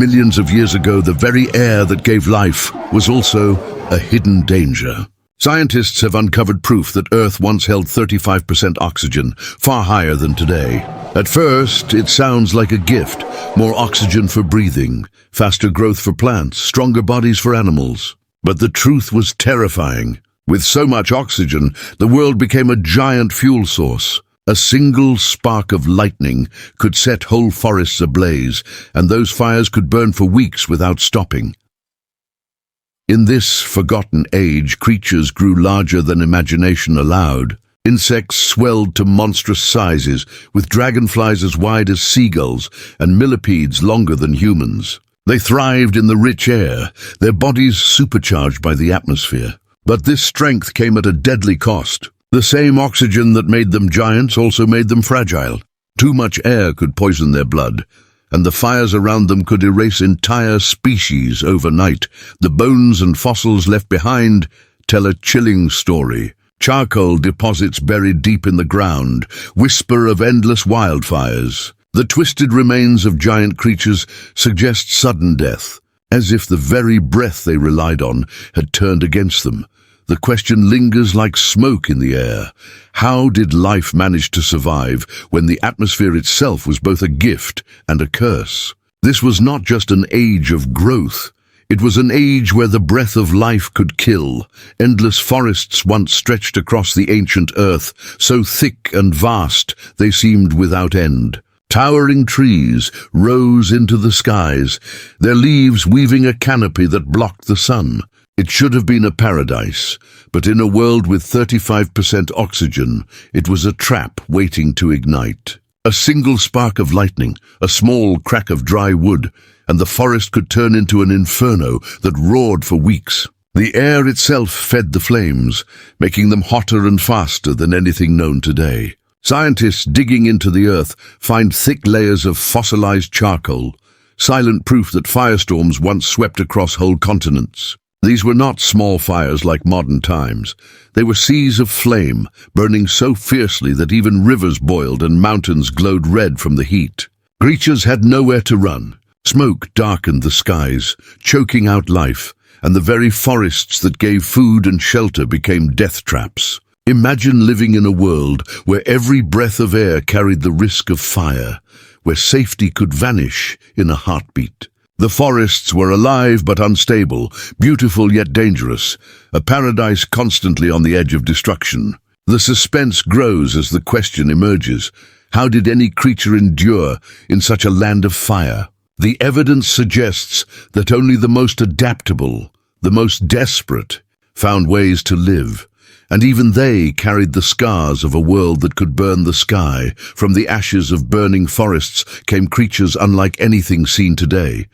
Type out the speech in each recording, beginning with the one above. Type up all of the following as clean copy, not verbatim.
Millions of years ago, the very air that gave life was also a hidden danger. Scientists have uncovered proof that Earth once held 35% oxygen, far higher than today. At first, it sounds like a gift. More oxygen for breathing, faster growth for plants, stronger bodies for animals. But the truth was terrifying. With so much oxygen, the world became a giant fuel source. A single spark of lightning could set whole forests ablaze, and those fires could burn for weeks without stopping. In this forgotten age, creatures grew larger than imagination allowed. Insects swelled to monstrous sizes, with dragonflies as wide as seagulls and millipedes longer than humans. They thrived in the rich air, their bodies supercharged by the atmosphere. But this strength came at a deadly cost. The same oxygen that made them giants also made them fragile. Too much air could poison their blood, and the fires around them could erase entire species overnight. The bones and fossils left behind tell a chilling story. Charcoal deposits buried deep in the ground whisper of endless wildfires. The twisted remains of giant creatures suggest sudden death, as if the very breath they relied on had turned against them. The question lingers like smoke in the air. How did life manage to survive when the atmosphere itself was both a gift and a curse? This was not just an age of growth. It was an age where the breath of life could kill. Endless forests once stretched across the ancient earth, so thick and vast they seemed without end. Towering trees rose into the skies, their leaves weaving a canopy that blocked the sun. It should have been a paradise, but in a world with 35% oxygen, it was a trap waiting to ignite. A single spark of lightning, a small crack of dry wood, and the forest could turn into an inferno that roared for weeks. The air itself fed the flames, making them hotter and faster than anything known today. Scientists digging into the earth find thick layers of fossilized charcoal, silent proof that firestorms once swept across whole continents. These were not small fires like modern times. They were seas of flame, burning so fiercely that even rivers boiled and mountains glowed red from the heat. Creatures had nowhere to run. Smoke darkened the skies, choking out life, and the very forests that gave food and shelter became death traps. Imagine living in a world where every breath of air carried the risk of fire, where safety could vanish in a heartbeat. The forests were alive but unstable, beautiful yet dangerous, a paradise constantly on the edge of destruction. The suspense grows as the question emerges: how did any creature endure in such a land of fire? The evidence suggests that only the most adaptable, the most desperate, found ways to live. And even they carried the scars of a world that could burn the sky. From the ashes of burning forests came creatures unlike anything seen today.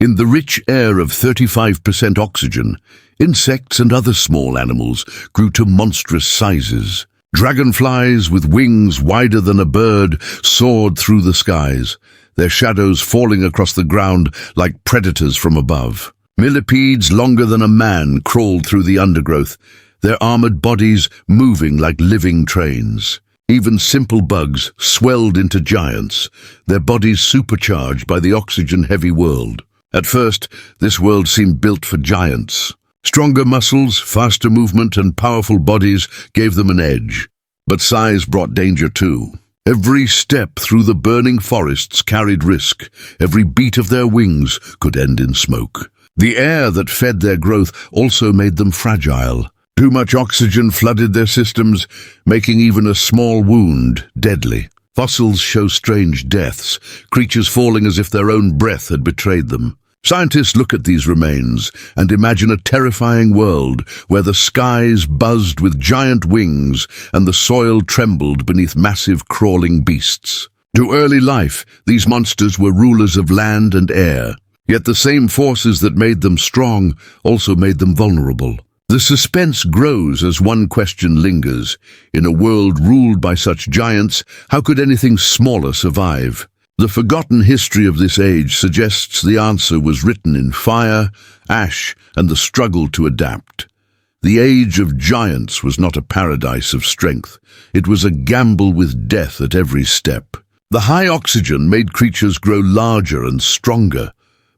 In the rich air of 35% oxygen, insects and other small animals grew to monstrous sizes. Dragonflies with wings wider than a bird soared through the skies, their shadows falling across the ground like predators from above. Millipedes longer than a man crawled through the undergrowth, their armored bodies moving like living trains. Even simple bugs swelled into giants, their bodies supercharged by the oxygen-heavy world. At first, this world seemed built for giants. Stronger muscles, faster movement, and powerful bodies gave them an edge. But size brought danger too. Every step through the burning forests carried risk. Every beat of their wings could end in smoke. The air that fed their growth also made them fragile. Too much oxygen flooded their systems, making even a small wound deadly. Fossils show strange deaths, creatures falling as if their own breath had betrayed them. Scientists look at these remains and imagine a terrifying world where the skies buzzed with giant wings and the soil trembled beneath massive crawling beasts. To early life, these monsters were rulers of land and air. Yet the same forces that made them strong also made them vulnerable. The suspense grows as one question lingers. In a world ruled by such giants, how could anything smaller survive? The forgotten history of this age suggests the answer was written in fire, ash, and the struggle to adapt. The age of giants was not a paradise of strength. It was a gamble with death at every step. The high oxygen made creatures grow larger and stronger,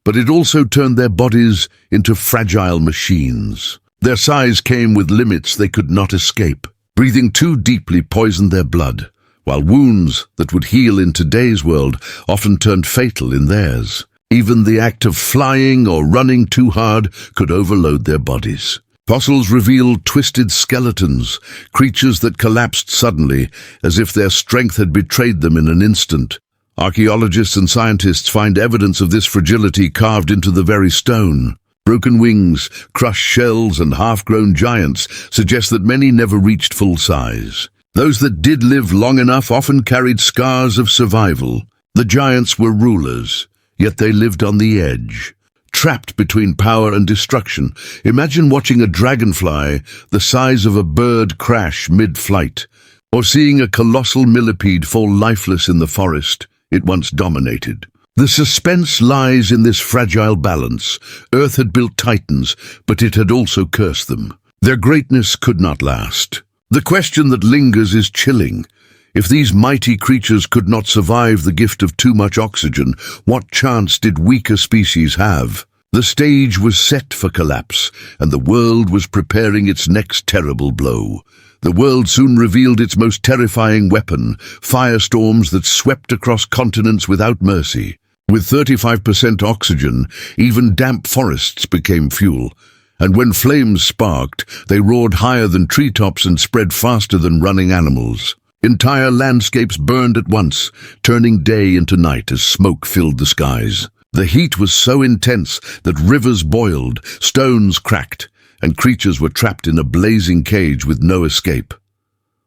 but it also turned their bodies into fragile machines. Their size came with limits they could not escape. Breathing too deeply poisoned their blood, while wounds that would heal in today's world often turned fatal in theirs. Even the act of flying or running too hard could overload their bodies. Fossils revealed twisted skeletons, creatures that collapsed suddenly, as if their strength had betrayed them in an instant. Archaeologists and scientists find evidence of this fragility carved into the very stone. Broken wings, crushed shells, and half-grown giants suggest that many never reached full size. Those that did live long enough often carried scars of survival. The giants were rulers, yet they lived on the edge. Trapped between power and destruction, imagine watching a dragonfly the size of a bird crash mid-flight, or seeing a colossal millipede fall lifeless in the forest it once dominated. The suspense lies in this fragile balance. Earth had built titans, but it had also cursed them. Their greatness could not last. The question that lingers is chilling. If these mighty creatures could not survive the gift of too much oxygen, what chance did weaker species have? The stage was set for collapse, and the world was preparing its next terrible blow. The world soon revealed its most terrifying weapon, firestorms that swept across continents without mercy. With 35% oxygen, even damp forests became fuel, and when flames sparked, they roared higher than treetops and spread faster than running animals. Entire landscapes burned at once, turning day into night as smoke filled the skies. The heat was so intense that rivers boiled, stones cracked, and creatures were trapped in a blazing cage with no escape.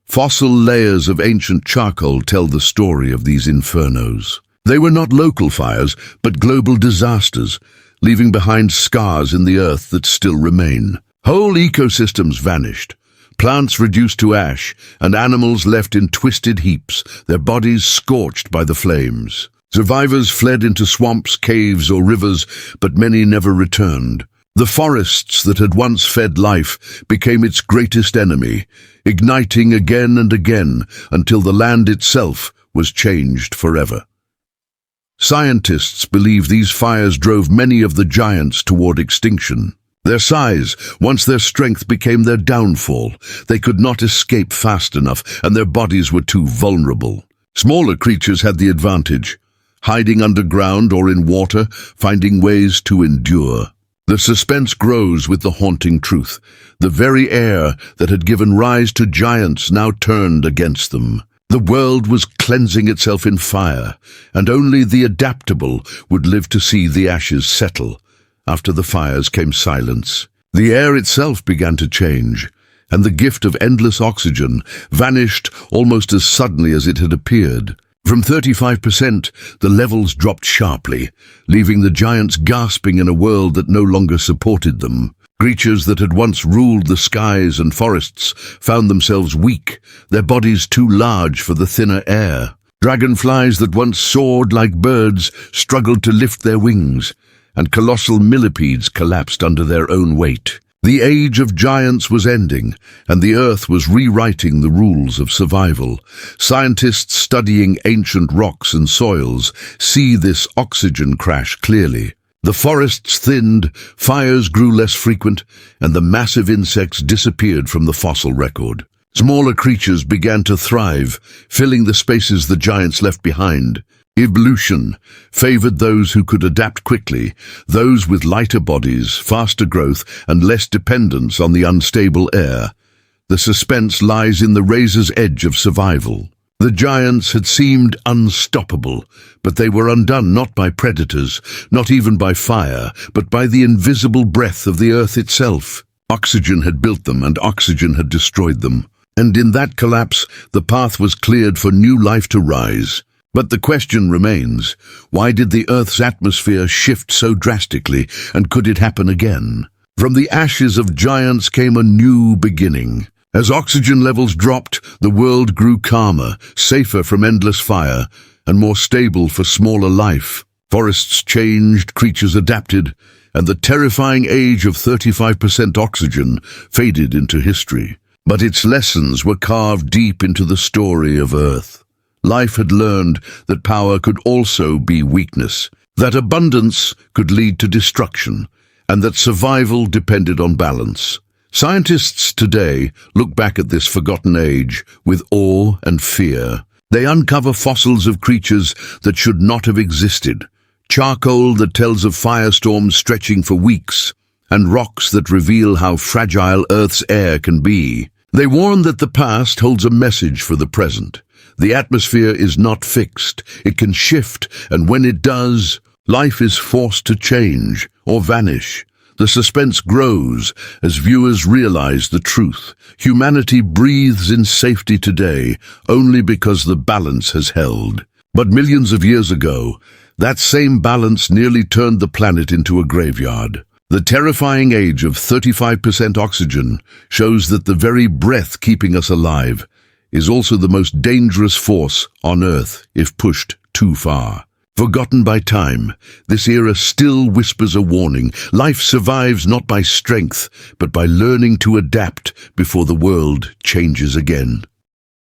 Fossil layers of ancient charcoal tell the story of these infernos. They were not local fires, but global disasters, leaving behind scars in the earth that still remain. Whole ecosystems vanished, plants reduced to ash, and animals left in twisted heaps, their bodies scorched by the flames. Survivors fled into swamps, caves, or rivers, but many never returned. The forests that had once fed life became its greatest enemy, igniting again and again until the land itself was changed forever. Scientists believe these fires drove many of the giants toward extinction. Their size, once their strength became their downfall. They could not escape fast enough, and their bodies were too vulnerable. Smaller creatures had the advantage, hiding underground or in water, finding ways to endure. The suspense grows with the haunting truth. The very air that had given rise to giants now turned against them. The world was cleansing itself in fire, and only the adaptable would live to see the ashes settle. After the fires came silence. The air itself began to change, and the gift of endless oxygen vanished almost as suddenly as it had appeared. From 35%, the levels dropped sharply, leaving the giants gasping in a world that no longer supported them. Creatures that had once ruled the skies and forests found themselves weak, their bodies too large for the thinner air. Dragonflies that once soared like birds struggled to lift their wings, and colossal millipedes collapsed under their own weight. The age of giants was ending, and the earth was rewriting the rules of survival. Scientists studying ancient rocks and soils see this oxygen crash clearly. The forests thinned, fires grew less frequent, and the massive insects disappeared from the fossil record. Smaller creatures began to thrive, filling the spaces the giants left behind. Evolution favored those who could adapt quickly, those with lighter bodies, faster growth, and less dependence on the unstable air. The suspense lies in the razor's edge of survival. The giants had seemed unstoppable, but they were undone not by predators, not even by fire, but by the invisible breath of the earth itself. Oxygen had built them, and oxygen had destroyed them. And in that collapse, the path was cleared for new life to rise. But the question remains, why did the Earth's atmosphere shift so drastically, and could it happen again? From the ashes of giants came a new beginning. As oxygen levels dropped, the world grew calmer, safer from endless fire, and more stable for smaller life. Forests changed, creatures adapted, and the terrifying age of 35% oxygen faded into history. But its lessons were carved deep into the story of Earth. Life had learned that power could also be weakness, that abundance could lead to destruction, and that survival depended on balance. Scientists today look back at this forgotten age with awe and fear. They uncover fossils of creatures that should not have existed, charcoal that tells of firestorms stretching for weeks, and rocks that reveal how fragile Earth's air can be. They warn that the past holds a message for the present. The atmosphere is not fixed. It can shift, and when it does, life is forced to change or vanish. The suspense grows as viewers realize the truth. Humanity breathes in safety today only because the balance has held. But millions of years ago, that same balance nearly turned the planet into a graveyard. The terrifying age of 35% oxygen shows that the very breath keeping us alive is also the most dangerous force on Earth if pushed too far. Forgotten by time, this era still whispers a warning. Life survives not by strength, but by learning to adapt before the world changes again.